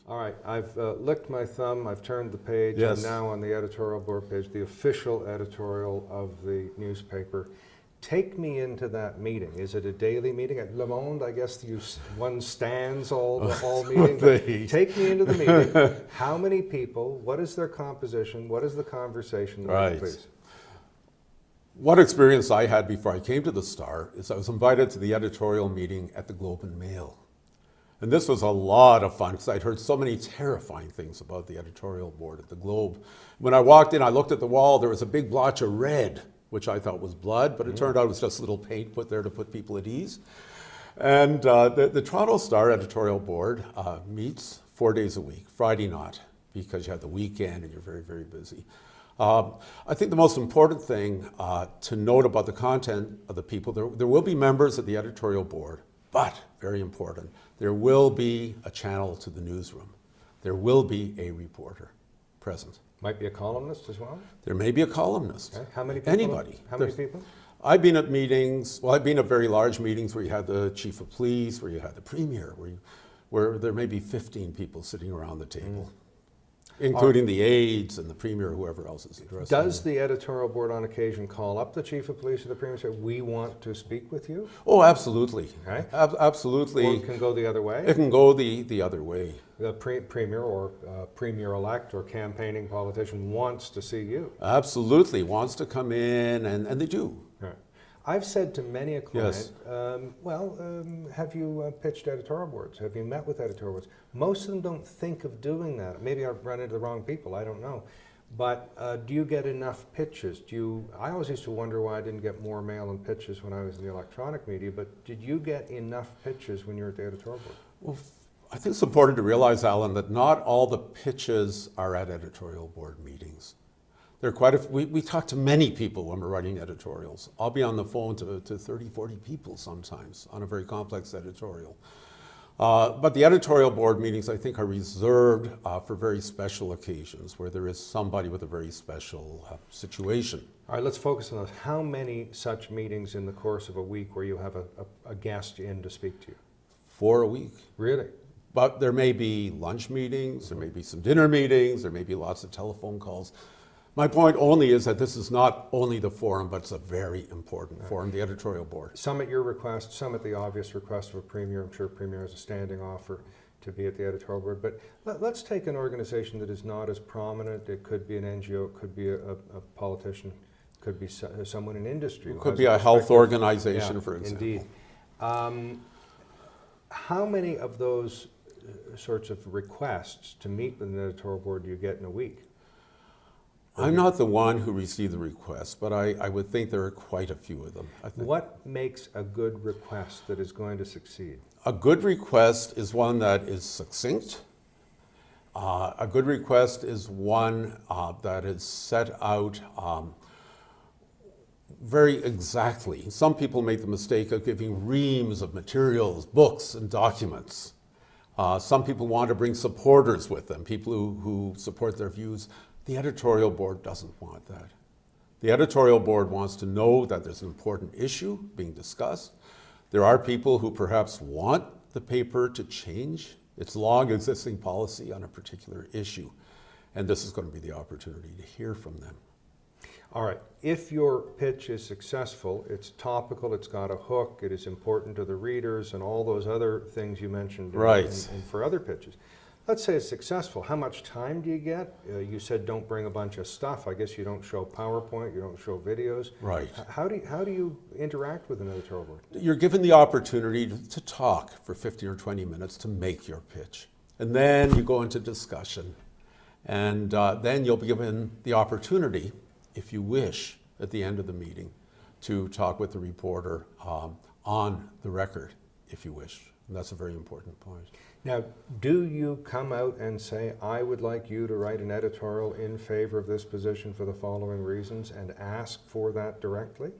All right, I've licked my thumb, I've turned the page. Yes. I'm now on the editorial board page, the official editorial of the newspaper. Take me into that meeting. Is it a daily meeting? At Le Monde, I guess one stands all meeting. But take me into the meeting. How many people? What is their composition? What is the conversation? Right. Please. One experience I had before I came to the Star is I was invited to the editorial meeting at the Globe and Mail. And this was a lot of fun because I'd heard so many terrifying things about the editorial board at the Globe. When I walked in, I looked at the wall, there was a big blotch of red, which I thought was blood, but it turned out it was just a little paint put there to put people at ease. And the Toronto Star editorial board meets 4 days a week, Friday not, because you have the weekend and you're very, very busy. I think the most important thing to note about the content of the people, there will be members of the editorial board, but very important, there will be a channel to the newsroom. There will be a reporter present. Might be a columnist as well? There may be a columnist. Okay. How many people? Anybody. How many people? I've been at meetings, well, I've been at very large meetings where you had the chief of police, where you had the premier, where there may be 15 people sitting around the table, including the aides and the premier, whoever else is addressing. Does the editorial board on occasion call up the chief of police or the premier and say, we want to speak with you? Oh, absolutely. Okay. Absolutely. Or it can go the other way? It can go the other way. The premier or premier-elect or campaigning politician wants to see you. Absolutely. Wants to come in, and they do. Right. I've said to many a client, Yes. have you pitched editorial boards? Have you met with editorial boards? Most of them don't think of doing that. Maybe I've run into the wrong people, I don't know. But do you get enough pitches? I always used to wonder why I didn't get more mail and pitches when I was in the electronic media, but did you get enough pitches when you were at the editorial board? Well, I think it's important to realize, Alan, that not all the pitches are at editorial board meetings. There are quite we talk to many people when we're writing editorials. I'll be on the phone to 30, 40 people sometimes on a very complex editorial. But the editorial board meetings, I think, are reserved for very special occasions where there is somebody with a very special situation. All right, let's focus on those. How many such meetings in the course of a week where you have a guest in to speak to you? 4 a week. Really? But there may be lunch meetings, there may be some dinner meetings, there may be lots of telephone calls. My point only is that this is not only the forum, but it's a very important forum, the editorial board. Some at your request, some at the obvious request of a premier. I'm sure a premier has a standing offer to be at the editorial board. But let's take an organization that is not as prominent. It could be an NGO, it could be a politician, it could be someone in industry. It could be a health organization, for example. Indeed. How many of those sorts of requests to meet with an editorial board do you get in a week? I'm not the one who received the request, but I would think there are quite a few of them. What makes a good request that is going to succeed? A good request is one that is succinct. A good request is one that is set out very exactly. Some people make the mistake of giving reams of materials, books, and documents. Some people want to bring supporters with them, people who support their views. The editorial board doesn't want that. The editorial board wants to know that there's an important issue being discussed. There are people who perhaps want the paper to change its long existing policy on a particular issue. And this is going to be the opportunity to hear from them. All right, if your pitch is successful, it's topical, it's got a hook, it is important to the readers and all those other things you mentioned and for other pitches. Let's say it's successful. How much time do you get? You said don't bring a bunch of stuff. I guess you don't show PowerPoint, you don't show videos. Right. How do you interact with an editorial board? You're given the opportunity to talk for 15 or 20 minutes to make your pitch. And then you go into discussion. And then you'll be given the opportunity, if you wish, at the end of the meeting, to talk with the reporter on the record, if you wish. And that's a very important point. Now, do you come out and say, I would like you to write an editorial in favor of this position for the following reasons, and ask for that directly?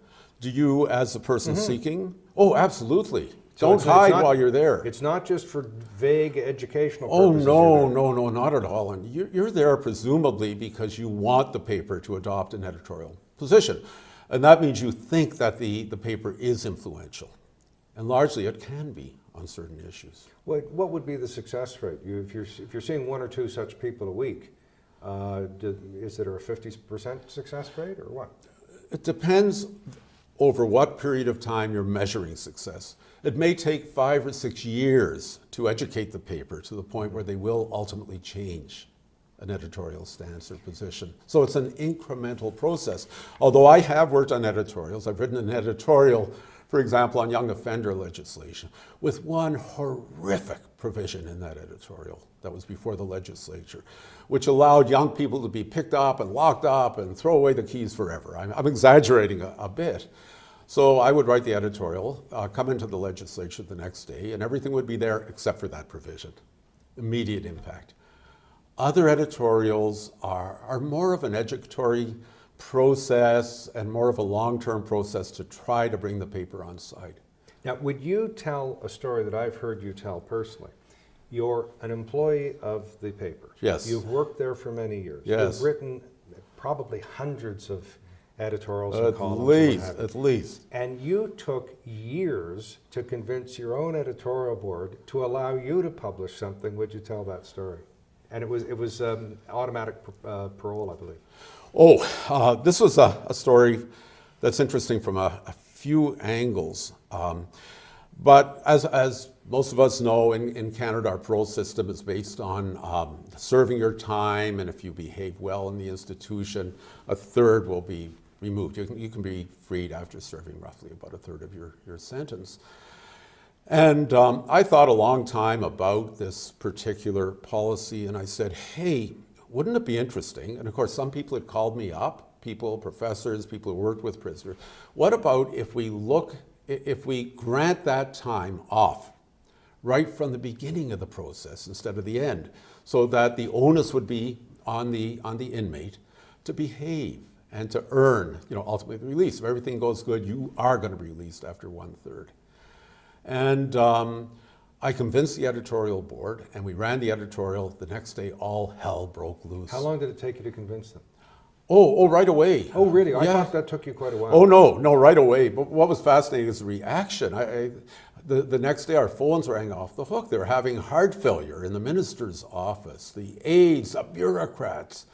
Do you, as the person seeking? Oh, absolutely. So don't hide while you're there. It's not just for vague educational purposes. Oh, no, not at all. And you're there presumably because you want the paper to adopt an editorial position. And that means you think that the paper is influential. And largely it can be on certain issues. What would be the success rate? If you're seeing one or two such people a week, is it a 50% success rate or what? It depends over what period of time you're measuring success. It may take 5 or 6 years to educate the paper to the point where they will ultimately change an editorial stance or position. So it's an incremental process. Although I have worked on editorials, I've written an editorial, for example, on young offender legislation, with one horrific provision in that editorial that was before the legislature, which allowed young people to be picked up and locked up and throw away the keys forever. I'm exaggerating a bit. So I would write the editorial, come into the legislature the next day, and everything would be there except for that provision. Immediate impact. Other editorials are more of an educatory process and more of a long-term process to try to bring the paper on side. Now, would you tell a story that I've heard you tell personally? You're an employee of the paper. Yes. You've worked there for many years. Yes. You've written probably hundreds of editorials and columns. At least. And you took years to convince your own editorial board to allow you to publish something. Would you tell that story? And it was automatic parole, I believe. This was a story that's interesting from a few angles. But as most of us know, in Canada, our parole system is based on serving your time, and if you behave well in the institution, a third will be removed. You can be freed after serving roughly about a third of your sentence. And I thought a long time about this particular policy, and I said, hey, wouldn't it be interesting? And of course, some people had called me up, professors, people who worked with prisoners. What about if we grant that time off right from the beginning of the process instead of the end, so that the onus would be on the inmate to behave and to earn, ultimately the release. If everything goes good, you are going to be released after 1/3. And I convinced the editorial board, and we ran the editorial. The next day, all hell broke loose. How long did it take you to convince them? Oh, right away. Oh, really? I Yeah. thought that took you quite a while. Oh, no, right away. But what was fascinating is the reaction. The next day, our phones rang off the hook. They were having heart failure in the minister's office, the aides, the bureaucrats,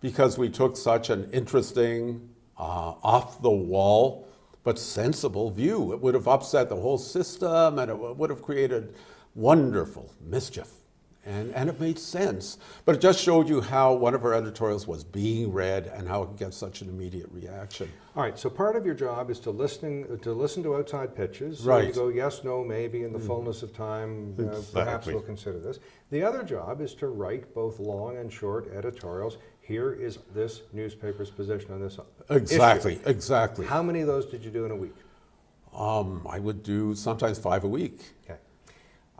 because we took such an interesting, off-the-wall, but sensible view. It would have upset the whole system, and it would have created wonderful mischief. And it made sense. But it just showed you how one of our editorials was being read and how it could get such an immediate reaction. All right, so part of your job is to listen to outside pitches. So Right. you go, yes, no, maybe, in the fullness of time, perhaps we'll consider this. The other job is to write both long and short editorials. Here is this newspaper's position on this issue. Exactly. How many of those did you do in a week? I would do sometimes 5 a week. Okay.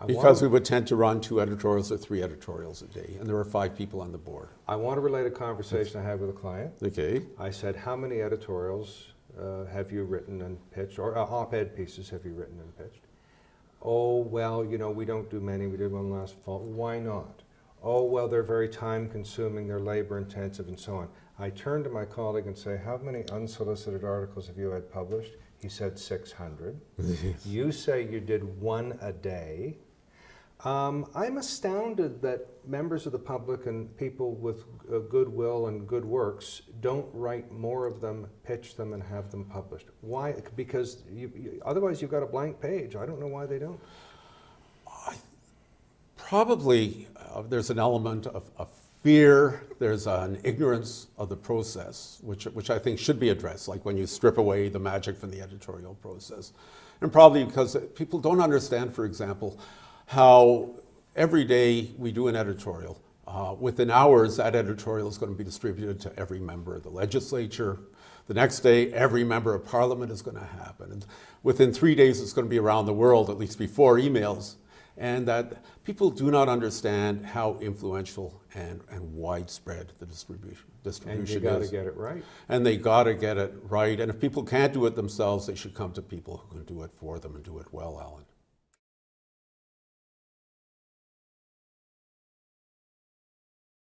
Because we would tend to run 2 editorials or 3 editorials a day, and there were 5 people on the board. I want to relate a conversation I had with a client. Okay. I said, how many editorials have you written and pitched, or op-ed pieces have you written and pitched? Oh, well, we don't do many. We did one last fall. Why not? Oh, well, they're very time-consuming, they're labor-intensive, and so on. I turned to my colleague and say, how many unsolicited articles have you had published? He said 600. Yes. You say you did 1 a day. I'm astounded that members of the public and people with goodwill and good works don't write more of them, pitch them, and have them published. Why? Because otherwise you've got a blank page. I don't know why they don't. Probably there's an element of fear, there's an ignorance of the process, which I think should be addressed, like when you strip away the magic from the editorial process. And probably because people don't understand, for example, how every day we do an editorial. Within hours, that editorial is going to be distributed to every member of the legislature. The next day, every member of parliament is going to happen. And within 3 days, it's going to be around the world, at least before emails. And that people do not understand how influential and widespread the distribution is. And you got to get it right. And they got to get it right. And if people can't do it themselves, they should come to people who can do it for them and do it well, Allan.